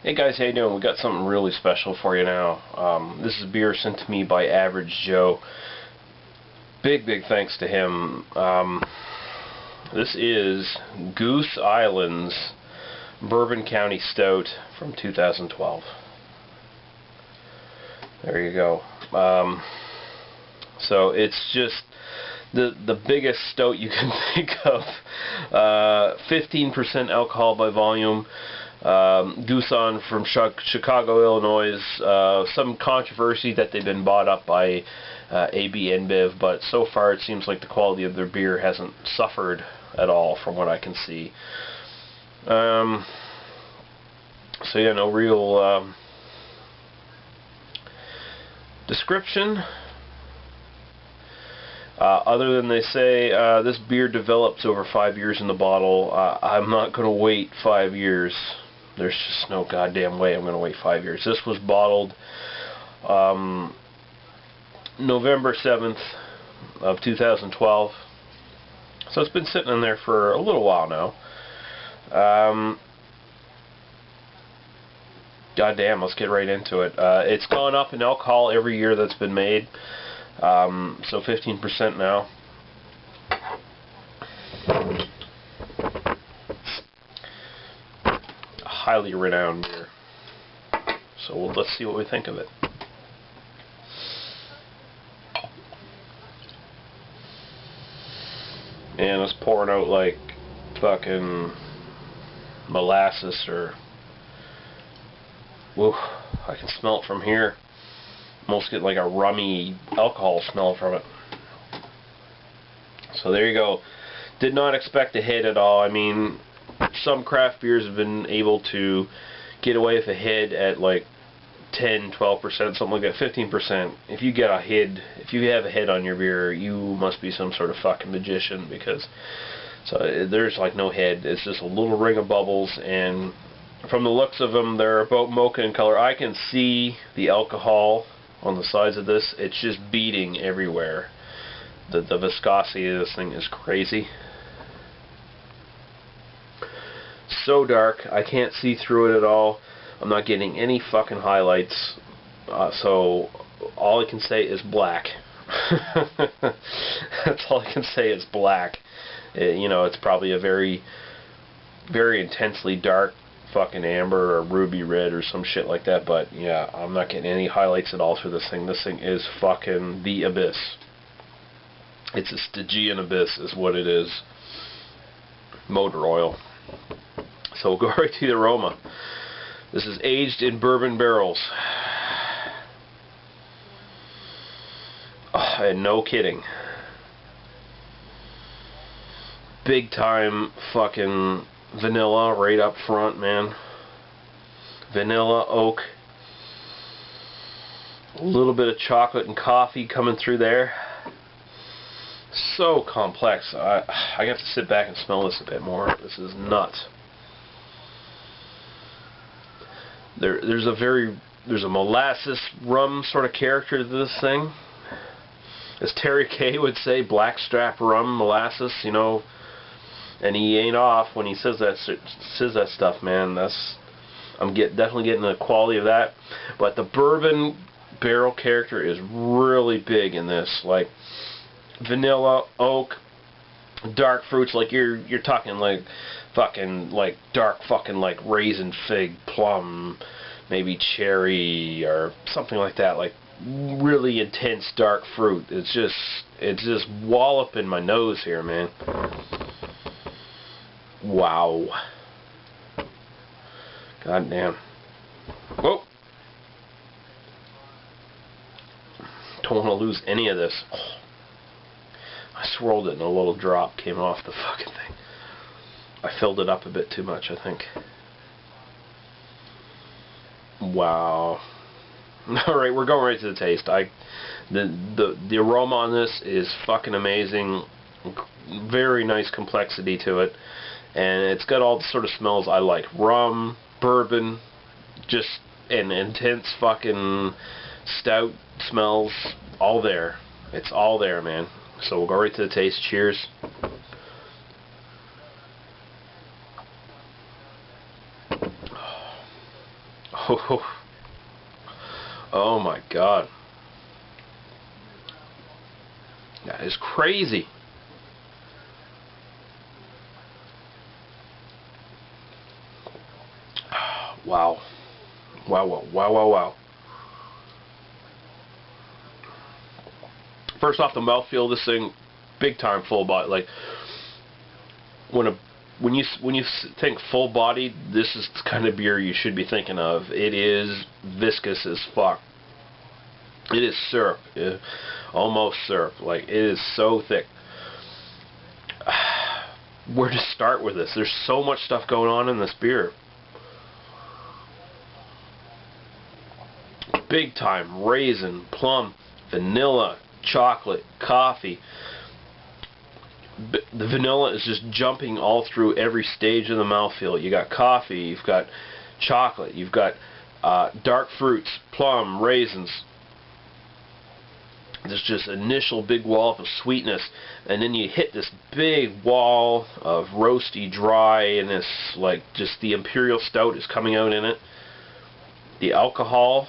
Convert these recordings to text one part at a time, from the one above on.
Hey guys, how you doing? We got something really special for you now. This is beer sent to me by Average Joe. Big thanks to him. This is Goose Island's Bourbon County Stout from 2012. There you go. So it's just the biggest stout you can think of. 15% alcohol by volume. Goose Island from Chicago, Illinois. Some controversy that they've been bought up by AB InBev, but so far it seems like the quality of their beer hasn't suffered at all from what I can see. So yeah, no real description. Other than they say this beer develops over 5 years in the bottle. I'm not going to wait 5 years. There's just no goddamn way I'm going to wait 5 years. This was bottled November 7th of 2012. So it's been sitting in there for a little while now. Goddamn, let's get right into it. It's gone up in alcohol every year that's been made. So 15% now. Highly renowned beer. So let's see what we think of it. And it's pouring out like fucking molasses or... Woo, I can smell it from here. Almost get like a rummy alcohol smell from it. So there you go. Did not expect a hit at all. I mean, some craft beers have been able to get away with a hit at like 10, 12%, something like that, 15%. If you get a hit, if you have a hit on your beer, you must be some sort of fucking magician, because there's like no head. It's just a little ring of bubbles, and from the looks of them, they're about mocha in color. I can see the alcohol on the sides of this. It's just beating everywhere. The viscosity of this thing is crazy. So dark, I can't see through it at all. I'm not getting any fucking highlights. So all I can say is black. That's all I can say is black. You know, it's probably a very intensely dark fucking amber or ruby red or some shit like that, but yeah, I'm not getting any highlights at all through this thing. This thing is fucking the abyss. It's a Stygian abyss is what it is. Motor oil. So we'll go right to the aroma. This is aged in bourbon barrels. Oh, and no kidding. Big time fucking vanilla right up front, man. Vanilla, oak. A little bit of chocolate and coffee coming through there. So complex. I have to sit back and smell this a bit more. This is nuts. There's a molasses rum sort of character to this thing. As Terry Kay would say, blackstrap rum molasses, you know. And he ain't off when he says that stuff, man. I'm definitely getting the quality of that. But the bourbon barrel character is really big in this. Like vanilla, oak, dark fruits. Like you're talking like fucking like dark fucking like raisin, fig, plum, maybe cherry or something like that. Like really intense dark fruit. It's just walloping my nose here, man. Wow. God damn. Whoa. Don't want to lose any of this. Oh. I swirled it and a little drop came off the fucking thing. I filled it up a bit too much, I think. Wow. Alright, we're going right to the taste. The aroma on this is fucking amazing. Very nice complexity to it. And it's got all the sort of smells I like. Rum, bourbon, just an intense fucking stout smells. All there. It's all there, man. So we'll go right to the taste. Cheers. Oh my God. That is crazy. Wow. Wow, wow, wow, wow, wow. First off, the mouthfeel of this thing, big time full body. Like, when you think full body, this is the kind of beer you should be thinking of. It is viscous as fuck. It is syrup, almost syrup. Like, it is so thick. Where to start with this? There's so much stuff going on in this beer. Big time raisin, plum, vanilla, chocolate, coffee. The vanilla is just jumping all through every stage of the mouthfeel. You got coffee, you've got chocolate, you've got dark fruits, plum, raisins. There's just initial big wall of sweetness, and then you hit this big wall of roasty, dry, and this, like, just the imperial stout is coming out in it. The alcohol,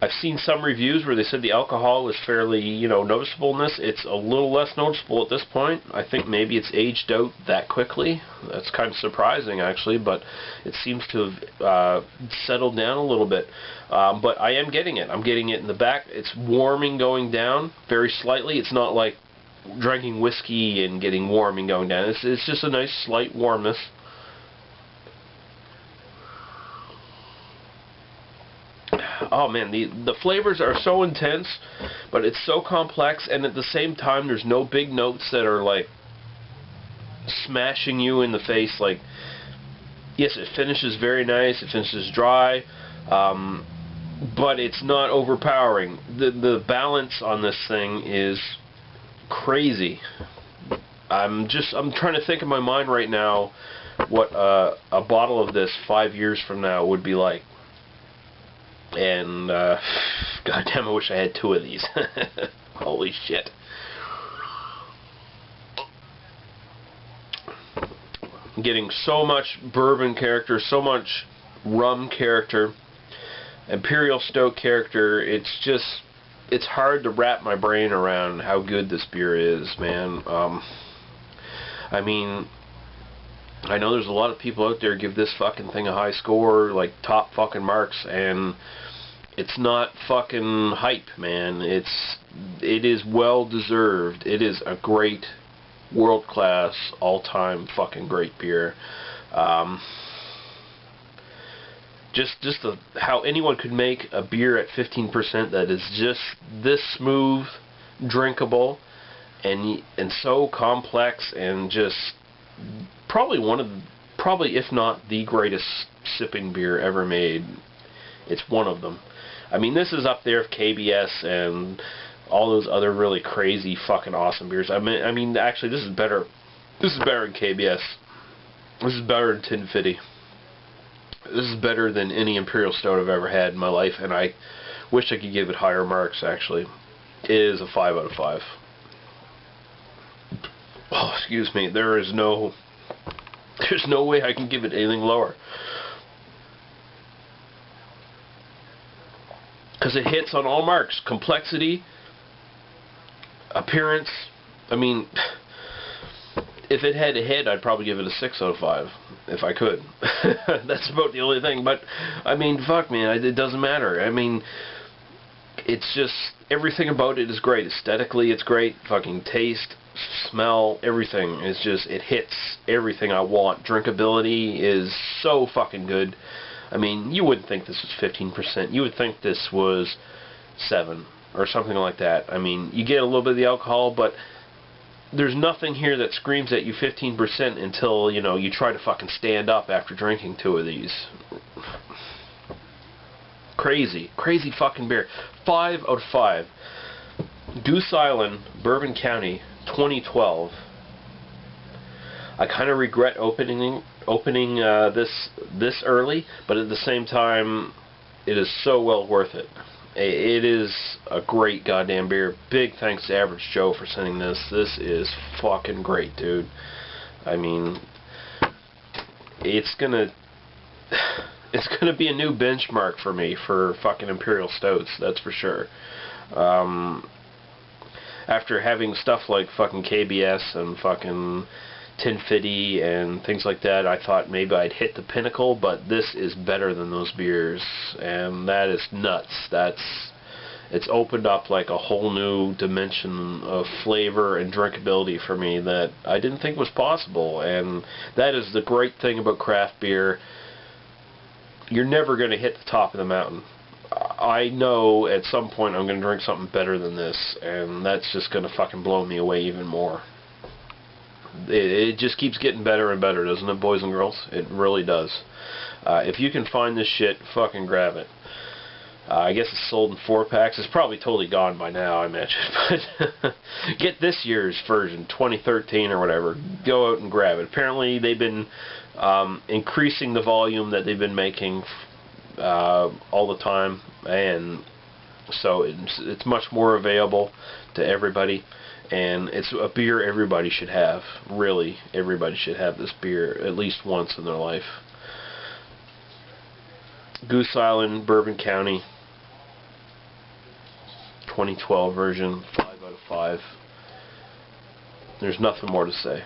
I've seen some reviews where they said the alcohol is fairly, noticeable in this. It's a little less noticeable at this point. I think maybe it's aged out that quickly. That's kind of surprising, actually, but it seems to have settled down a little bit. But I am getting it. I'm getting it in the back. It's warming going down very slightly. It's not like drinking whiskey and getting warm and going down. It's just a nice slight warmness. Oh man, the flavors are so intense, but it's so complex, and at the same time there's no big notes that are like smashing you in the face. Like, yes, it finishes very nice, it finishes dry, but it's not overpowering. The balance on this thing is crazy. I'm trying to think in my mind right now what a bottle of this 5 years from now would be like. And, goddamn, I wish I had 2 of these. Holy shit. I'm getting so much bourbon character, so much rum character, imperial stout character. It's hard to wrap my brain around how good this beer is, man. I mean, I know there's a lot of people out there give this fucking thing a high score, like top fucking marks, and it's not fucking hype, man. It is well deserved. It is a great, world-class, all-time fucking great beer. Just how anyone could make a beer at 15% that is just this smooth, drinkable, and so complex, and just probably if not the greatest sipping beer ever made. It's one of them. I mean, this is up there with KBS and all those other really crazy fucking awesome beers. I mean, actually, this is better. This is better than KBS. This is better than Tin Fitty. This is better than any Imperial Stout I've ever had in my life, and I wish I could give it higher marks, actually. It is a 5 out of 5. Oh, excuse me. There's no way I can give it anything lower. Because it hits on all marks. Complexity, appearance. I mean, if it had a head, I'd probably give it a 6 out of 5. If I could. That's about the only thing. But, I mean, fuck, man. It doesn't matter. I mean, it's just, everything about it is great. Aesthetically, it's great. Fucking taste, smell, everything. It's just, it hits everything I want. Drinkability is so fucking good. I mean, you wouldn't think this was 15%. You would think this was 7 or something like that. I mean, you get a little bit of the alcohol, but there's nothing here that screams at you 15% until, you try to fucking stand up after drinking 2 of these. Crazy. Crazy fucking beer. 5 out of 5. Goose Island, Bourbon County, 2012. I kind of regret opening this early, but at the same time, it is so well worth it. It is a great goddamn beer. Big thanks to Average Joe for sending this. This is fucking great, dude. I mean, it's gonna it's going to be a new benchmark for me for fucking Imperial Stouts, that's for sure. After having stuff like fucking KBS and fucking Tinfitty and things like that, I thought maybe I'd hit the pinnacle, but this is better than those beers, and that is nuts. It's opened up like a whole new dimension of flavor and drinkability for me that I didn't think was possible, and that is the great thing about craft beer. You're never going to hit the top of the mountain. I know at some point I'm going to drink something better than this, and that's just going to fucking blow me away even more. It just keeps getting better and better, doesn't it, boys and girls? It really does. If you can find this shit, fucking grab it. I guess it's sold in 4-packs. It's probably totally gone by now, I imagine. But get this year's version, 2013 or whatever. Go out and grab it. Apparently they've been increasing the volume that they've been making all the time, and so it's much more available to everybody, and it's a beer everybody should have. Really, everybody should have this beer at least once in their life. Goose Island, Bourbon County, 2012 version, 5 out of 5. There's nothing more to say.